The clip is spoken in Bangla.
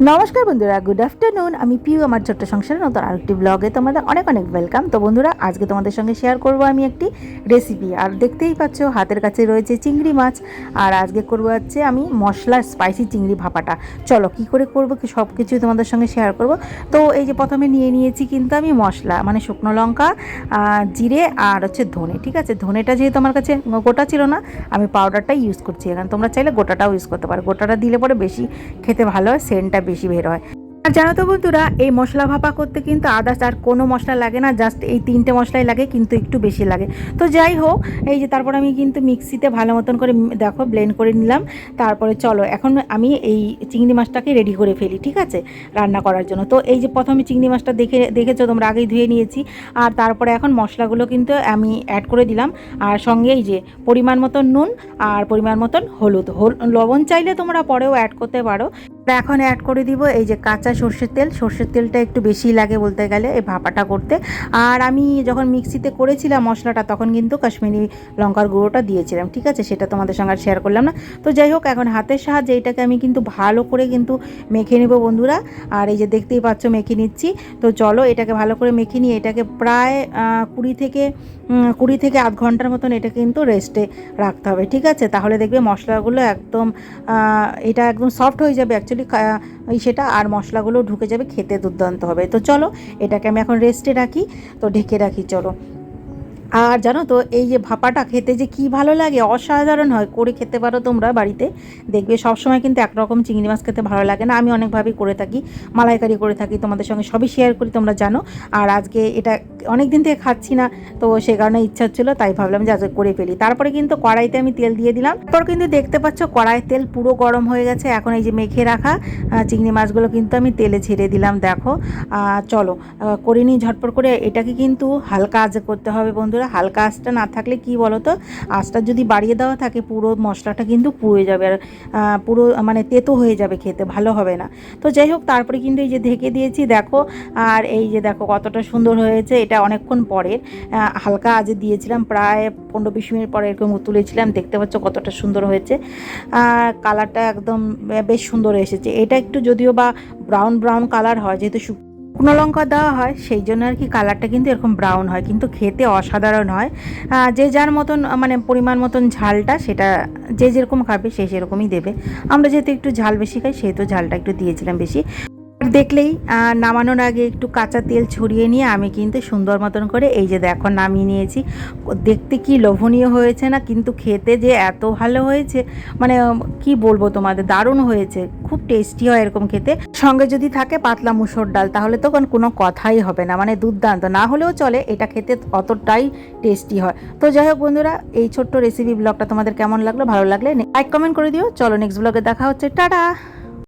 নমস্কার বন্ধুরা, গুড আফটারনুন। আমি পিউ, আমার ছোট্ট সংসারে নতুন আরেকটি ব্লগে তোমাদের অনেক অনেক ওয়েলকাম। তো বন্ধুরা, আজকে তোমাদের সঙ্গে শেয়ার করব আমি একটি রেসিপি। আর দেখতেই পাচ্ছ হাতের কাছে রয়েছে চিংড়ি মাছ। আর আজকে করবো হচ্ছে আমি মশলার স্পাইসি চিংড়ি ভাপাটা। চলো কি করে করবো কি সব কিছুই তোমাদের সঙ্গে শেয়ার করব। তো এই যে প্রথমে নিয়ে নিয়েছি কিন্তু আমি মশলা, মানে শুকনো লঙ্কা, জিরে আর হচ্ছে ধনে। ঠিক আছে, ধনেটা যেহেতু আমার কাছে গোটা ছিল না, আমি পাউডারটাই ইউজ করছি এখানে। তোমরা চাইলে গোটাটাও ইউজ করতে পারো, গোটাটা দিলে পরে বেশি খেতে ভালো হয়, সেন্টটা বেশি বের হয়। আর জানো তো বন্ধুরা, এই মশলা ভাপা করতে কিন্তু আদার্স আর কোনো মশলা লাগে না, জাস্ট এই তিনটে মশলাই লাগে, কিন্তু একটু বেশি লাগে। তো যাই হোক, এই যে তারপর আমি কিন্তু মিক্সিতে ভালো মতন করে দেখো ব্লেন্ড করে নিলাম। তারপরে চলো এখন আমি এই চিংড়ি মাছটাকে রেডি করে ফেলি, ঠিক আছে, রান্না করার জন্য। তো এই যে প্রথমে চিংড়ি মাছটা দেখেছো তোমরা, আগেই ধুয়ে নিয়েছি। আর তারপরে এখন মশলাগুলো কিন্তু আমি অ্যাড করে দিলাম। আর সঙ্গে এই যে পরিমাণ মতন নুন আর পরিমাণ মতন হলুদ, লবণ চাইলে তোমরা পরেও অ্যাড করতে পারো। এখন অ্যাড করে দিব এই যে কাঁচা সর্ষের তেল। সর্ষের তেলটা একটু বেশি লাগে বলতে গেলে এই ভাপাটা করতে। আর আমি যখন মিক্সিতে করেছিলাম মশলাটা, তখন কিন্তু কাশ্মীরি লঙ্কার গুঁড়োটা দিয়েছিলাম, ঠিক আছে, সেটা তোমাদের সঙ্গে আর শেয়ার করলাম না। তো যাই হোক, এখন হাতের সাহায্যে এটাকে আমি কিন্তু ভালো করে কিন্তু মেখে নেব বন্ধুরা। আর এই যে দেখতেই পাচ্ছ মেখে নিচ্ছি। তো চলো এটাকে ভালো করে মেখে নিয়ে এটাকে প্রায় 20 থেকে আধ ঘন্টার মতন এটা কিন্তু রেস্টে রাখতে হবে, ঠিক আছে। তাহলে দেখবে মশলাগুলো একদম এটা একদম সফট হয়ে যাবে অ্যাকচুয়ালি সেটা, আর মশলাগুলো ঢুকে যাবে, খেতে দুর্দান্ত হবে। তো চলো এটাকে আমি এখন রেস্টে রাখি, তো ঢেকে রাখি চলো। আর জানো তো এই যে ভাপাটা খেতে যে কি ভালো লাগে, অসাধারণ হয়। করে খেতে পারো তোমরা বাড়িতে, দেখবে সবসময় কিন্তু একরকম চিংড়ি মাছ খেতে ভালো লাগে না। আমি অনেকভাবেই করে থাকি, মালাইকারি করে থাকি, তোমাদের সঙ্গে সবই শেয়ার করি, তোমরা জানো। আর আজকে এটা অনেক দিন থেকে খাচ্ছি না, তো সে কারণে ইচ্ছা হচ্ছিলো, তাই ভাবলাম যে আজকে করে ফেলি। তারপরে কিন্তু কড়াইতে আমি তেল দিয়ে দিলাম। তারপর কিন্তু দেখতে পাচ্ছ কড়াইয়ের তেল পুরো গরম হয়ে গেছে। এখন এই যে মেখে রাখা চিংড়ি মাছগুলো কিন্তু আমি তেলে ছেড়ে দিলাম, দেখো। চলো করে নিই ঝটপট করে। এটাকে কিন্তু হালকা আঁচে করতে হবে বন্ধুরা। হালকা আঁচটা না থাকলে কি বলো তো, আঁচটা যদি বাড়িয়ে দেওয়া থাকে পুরো মশলাটা কিন্তু পুড়ে যাবে, আর পুরো মানে তেতো হয়ে যাবে, খেতে ভালো হবে না। তো যাই হোক, তারপরে কিন্তু এই যে ঢেকে দিয়েছি দেখো। আর এই যে দেখো কতটা সুন্দর হয়েছে। এটা অনেকক্ষণ পরে হালকা আঁচে দিয়েছিলাম, প্রায় 15-20 মিনিট পরে এরকম তুলেছিলাম। দেখতে পাচ্ছ কতটা সুন্দর হয়েছে, কালারটা একদম বেশ সুন্দর এসেছে। এটা একটু যদিও বা ব্রাউন ব্রাউন কালার হয়, যেহেতু শুকনো লঙ্কা দেওয়া হয়, সেই জন্য আর কি কালারটা কিন্তু এরকম ব্রাউন হয়, কিন্তু খেতে অসাধারণ হয়। যে যার মতন মানে পরিমাণ মতন ঝালটা, সেটা যে যেরকম খাবে সে সেরকমই দেবে। আমরা যেহেতু একটু ঝাল বেশি খাই, সেহেতু ঝালটা একটু দিয়েছিলাম বেশি। দেখলেই নামানোর আগে একটু কাঁচা তেল ছড়িয়ে নিয়ে আমি কিন্তু সুন্দর মতন করে এই যে দেখো নামিয়ে নিয়েছি। দেখতে কি লোভনীয় হয়েছে না, কিন্তু খেতে যে এত ভালো হয়েছে, মানে কি বলবো তোমাদের, দারুণ হয়েছে, খুব টেস্টি হয় এরকম খেতে। সঙ্গে যদি থাকে পাতলা মুসুর ডাল, তাহলে তো কোনো কথাই হবে না, মানে দুর্দান্ত। না হলেও চলে, এটা খেতে অতটাই টেস্টি হয়। তো যাই হোক বন্ধুরা, এই ছোট্ট রেসিপি ব্লগটা তোমাদের কেমন লাগলো, ভালো লাগলে লাইক কমেন্ট করে দিও। চলো নেক্সট ব্লগে দেখা হচ্ছে, টাটা।